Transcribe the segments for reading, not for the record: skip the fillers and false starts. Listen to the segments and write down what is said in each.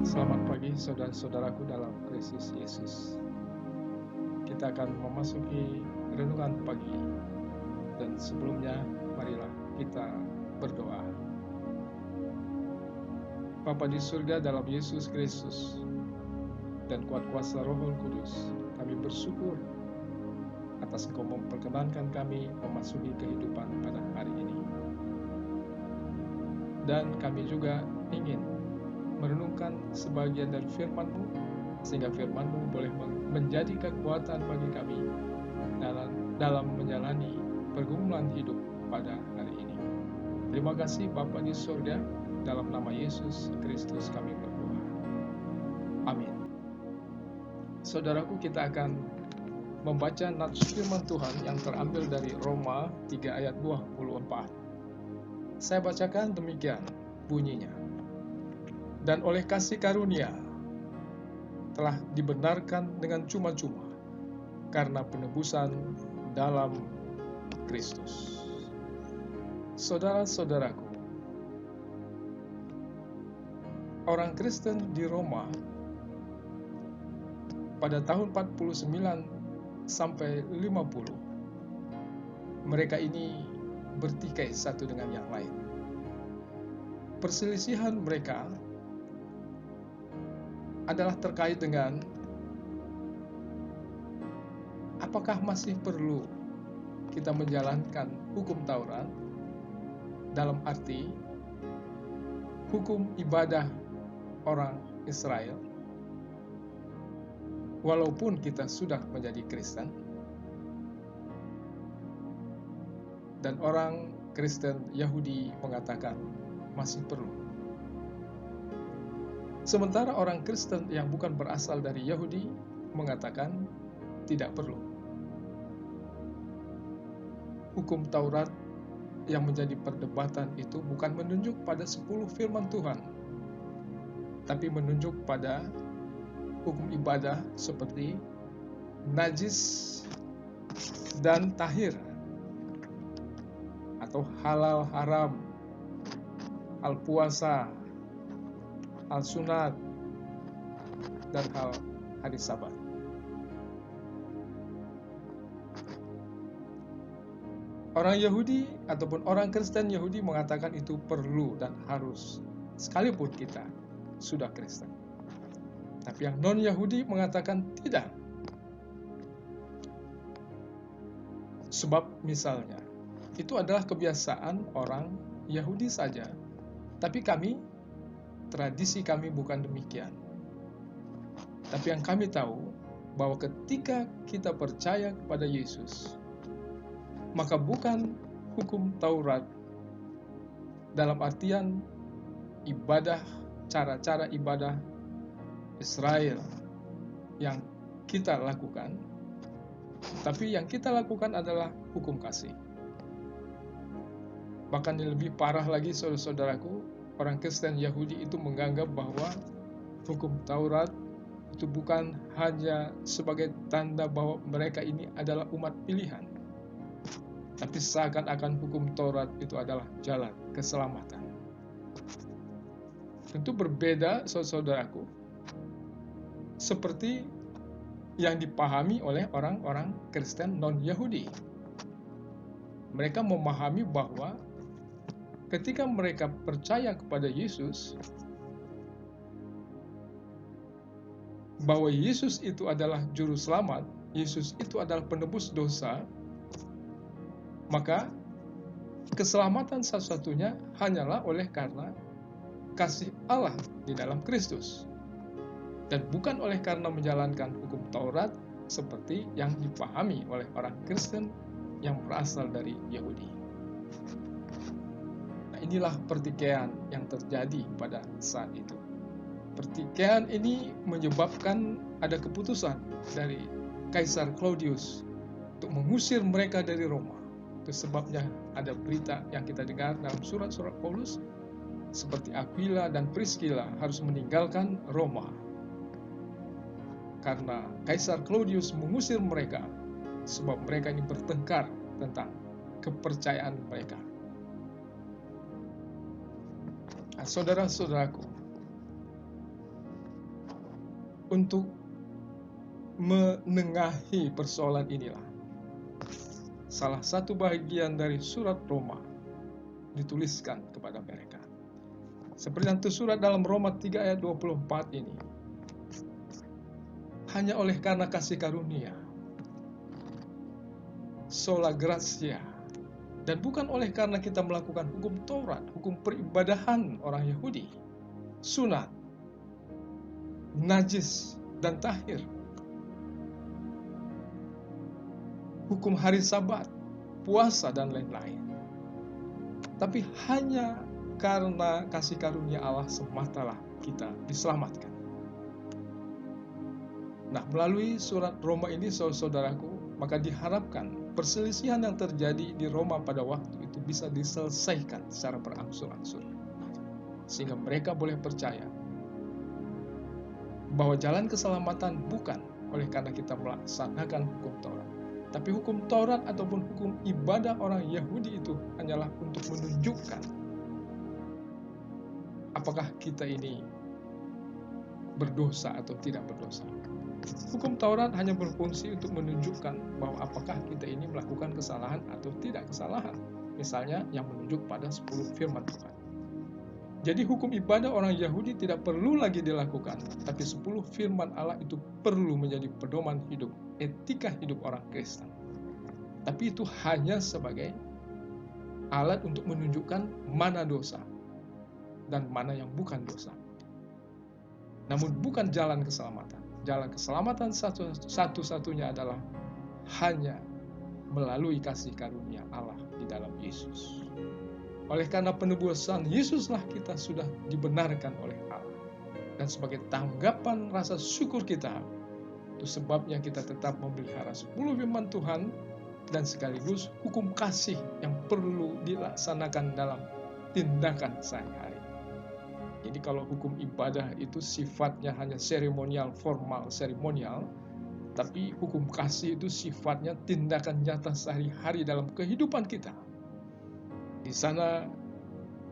Selamat pagi saudara-saudaraku dalam Kristus Yesus. Kita akan memasuki renungan pagi. Dan sebelumnya, marilah kita berdoa. Bapa di surga, dalam Yesus Kristus dan kuat kuasa Roh Kudus, kami bersyukur atas Engkau memperkenankan kami memasuki kehidupan pada hari ini. Dan kami juga ingin merenungkan sebagian dari firman-Mu, sehingga firman-Mu boleh menjadi kekuatan bagi kami dalam menjalani pergumulan hidup pada hari ini. Terima kasih Bapa di surga, dalam nama Yesus Kristus kami berdoa. Amin. Saudaraku, kita akan membaca nats firman Tuhan yang terambil dari Roma 3 ayat 24. Saya bacakan demikian bunyinya. Dan oleh kasih karunia telah dibenarkan dengan cuma-cuma karena penebusan dalam Kristus. Saudara-saudaraku, orang Kristen di Roma pada tahun 49 sampai 50, mereka ini bertikai satu dengan yang lain. Perselisihan mereka adalah terkait dengan apakah masih perlu kita menjalankan hukum Taurat dalam arti hukum ibadah orang Israel walaupun kita sudah menjadi Kristen, dan orang Kristen Yahudi mengatakan masih perlu. Sementara orang Kristen yang bukan berasal dari Yahudi mengatakan tidak perlu. Hukum Taurat yang menjadi perdebatan itu bukan menunjuk pada 10 firman Tuhan, tapi menunjuk pada hukum ibadah seperti najis dan tahir, atau halal haram, hal puasa, hal sunat, dan hal hari Sabat. Orang Yahudi ataupun orang Kristen Yahudi mengatakan itu perlu dan harus, sekalipun kita sudah Kristen. Tapi yang non-Yahudi mengatakan tidak. Sebab misalnya, itu adalah kebiasaan orang Yahudi saja. Tapi tradisi kami bukan demikian. Tapi yang kami tahu, bahwa ketika kita percaya kepada Yesus, maka bukan hukum Taurat dalam artian ibadah, cara-cara ibadah Israel yang kita lakukan, tapi yang kita lakukan adalah hukum kasih. Bahkan yang lebih parah lagi, saudara-saudaraku, orang Kristen Yahudi itu menganggap bahwa hukum Taurat itu bukan hanya sebagai tanda bahwa mereka ini adalah umat pilihan, tapi seakan-akan hukum Taurat itu adalah jalan keselamatan. Tentu berbeda, saudaraku, seperti yang dipahami oleh orang-orang Kristen non-Yahudi. Mereka memahami bahwa ketika mereka percaya kepada Yesus, bahwa Yesus itu adalah juru selamat, Yesus itu adalah penebus dosa, maka keselamatan satu-satunya hanyalah oleh karena kasih Allah di dalam Kristus, dan bukan oleh karena menjalankan hukum Taurat seperti yang dipahami oleh orang Kristen yang berasal dari Yahudi. Nah, inilah pertikaian yang terjadi pada saat itu. Pertikaian ini menyebabkan ada keputusan dari Kaisar Claudius untuk mengusir mereka dari Roma. Itu sebabnya ada berita yang kita dengar dalam surat-surat Paulus, seperti Aquila dan Priscilla harus meninggalkan Roma karena Kaisar Claudius mengusir mereka, sebab mereka ini bertengkar tentang kepercayaan mereka. Nah, saudara-saudaraku, untuk menengahi persoalan inilah salah satu bagian dari surat Roma dituliskan kepada mereka. Seperti yang tersurat dalam Roma 3 ayat 24 ini. Hanya oleh karena kasih karunia, sola gratia, dan bukan oleh karena kita melakukan hukum Taurat, hukum peribadahan orang Yahudi, sunat, najis, dan tahir, hukum hari Sabat, puasa, dan lain-lain. Tapi hanya karena kasih karunia Allah sematalah kita diselamatkan. Nah, melalui surat Roma ini, saudaraku, maka diharapkan perselisihan yang terjadi di Roma pada waktu itu bisa diselesaikan secara berangsur-angsur, sehingga mereka boleh percaya bahwa jalan keselamatan bukan oleh karena kita melaksanakan hukum Taurat, tapi hukum Taurat ataupun hukum ibadah orang Yahudi itu hanyalah untuk menunjukkan apakah kita ini berdosa atau tidak berdosa. Hukum Taurat hanya berfungsi untuk menunjukkan bahwa apakah kita ini melakukan kesalahan atau tidak kesalahan. Misalnya yang menunjuk pada 10 firman Tuhan. Jadi hukum ibadah orang Yahudi tidak perlu lagi dilakukan, tapi 10 firman Allah itu perlu menjadi pedoman hidup, etika hidup orang Kristen. Tapi itu hanya sebagai alat untuk menunjukkan mana dosa dan mana yang bukan dosa. Namun bukan jalan keselamatan. Jalan keselamatan satu-satunya adalah hanya melalui kasih karunia Allah di dalam Yesus. Oleh karena penebusan Yesuslah kita sudah dibenarkan oleh Allah. Dan sebagai tanggapan rasa syukur kita, itu sebabnya kita tetap memelihara 10 firman Tuhan dan sekaligus hukum kasih yang perlu dilaksanakan dalam tindakan sehari-hari. Jadi kalau hukum ibadah itu sifatnya hanya seremonial, formal, seremonial, tapi hukum kasih itu sifatnya tindakan nyata sehari-hari dalam kehidupan kita. Di sana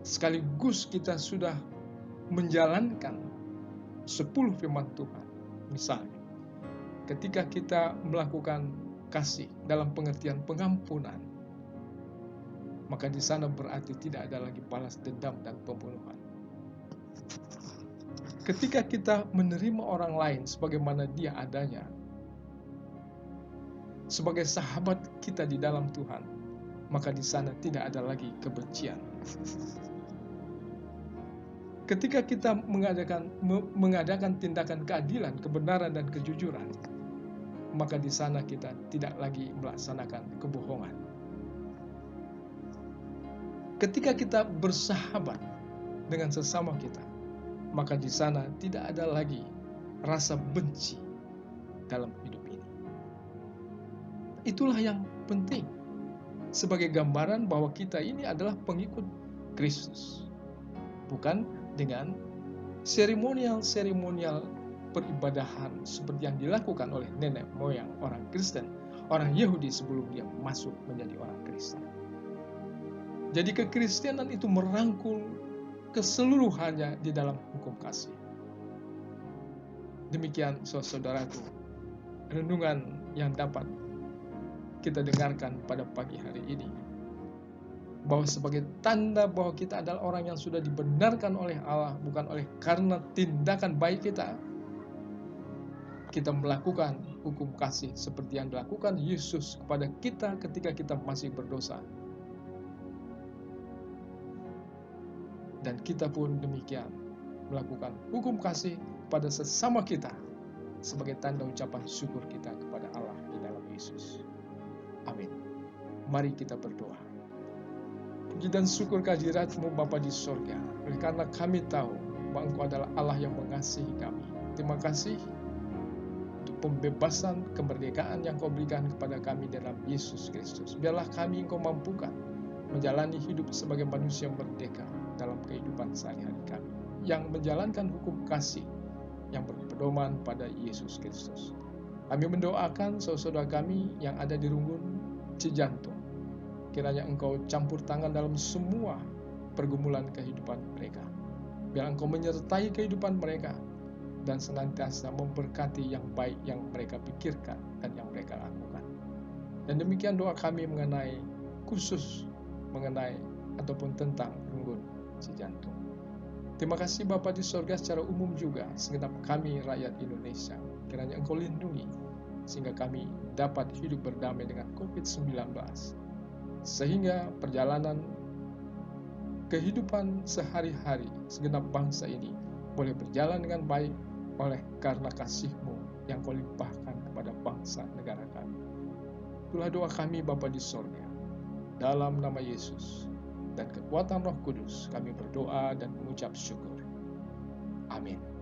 sekaligus kita sudah menjalankan 10 firman Tuhan. Misalnya, ketika kita melakukan kasih dalam pengertian pengampunan, maka di sana berarti tidak ada lagi balas dendam dan pembunuhan. Ketika kita menerima orang lain sebagaimana dia adanya, sebagai sahabat kita di dalam Tuhan, maka di sana tidak ada lagi kebencian. Ketika kita mengadakan tindakan keadilan, kebenaran, dan kejujuran, maka di sana kita tidak lagi melaksanakan kebohongan. Ketika kita bersahabat dengan sesama kita, maka di sana tidak ada lagi rasa benci dalam hidup ini. Itulah yang penting sebagai gambaran bahwa kita ini adalah pengikut Kristus. Bukan dengan seremonial peribadahan seperti yang dilakukan oleh nenek moyang orang Kristen, orang Yahudi sebelum dia masuk menjadi orang Kristen. Jadi kekristenan itu merangkul keseluruhannya di dalam hukum kasih. Demikian saudaraku, renungan yang dapat kita dengarkan pada pagi hari ini, bahwa sebagai tanda bahwa kita adalah orang yang sudah dibenarkan oleh Allah, bukan oleh karena tindakan baik kita, kita melakukan hukum kasih seperti yang dilakukan Yesus kepada kita ketika kita masih berdosa. Dan kita pun demikian melakukan hukum kasih pada sesama kita sebagai tanda ucapan syukur kita kepada Allah di dalam Yesus. Amin. Mari kita berdoa. Puji dan syukur kehadirat-Mu Bapa di sorga, oleh karena kami tahu bahwa Engkau adalah Allah yang mengasihi kami. Terima kasih untuk pembebasan, kemerdekaan yang Kau berikan kepada kami dalam Yesus Kristus. Biarlah kami Engkau mampukan menjalani hidup sebagai manusia merdeka dalam kehidupan sehari-hari kami, yang menjalankan hukum kasih yang berpedoman pada Yesus Kristus. Kami mendoakan saudara kami yang ada di Runggun Cijantung, kiranya Engkau campur tangan dalam semua pergumulan kehidupan mereka. Biar Engkau menyertai kehidupan mereka, dan senantiasa memberkati yang baik yang mereka pikirkan dan yang mereka lakukan. Dan demikian doa kami khusus mengenai ataupun tentang gangguan si jantung. Terima kasih Bapa di sorga, secara umum juga segenap kami rakyat Indonesia, kiranya Engkau lindungi sehingga kami dapat hidup berdamai dengan COVID-19, sehingga perjalanan kehidupan sehari-hari segenap bangsa ini boleh berjalan dengan baik oleh karena kasih-Mu yang Kau limpahkan kepada bangsa negara kami. Itulah doa kami Bapa di sorga. Dalam nama Yesus dan kekuatan Roh Kudus kami berdoa dan mengucap syukur. Amin.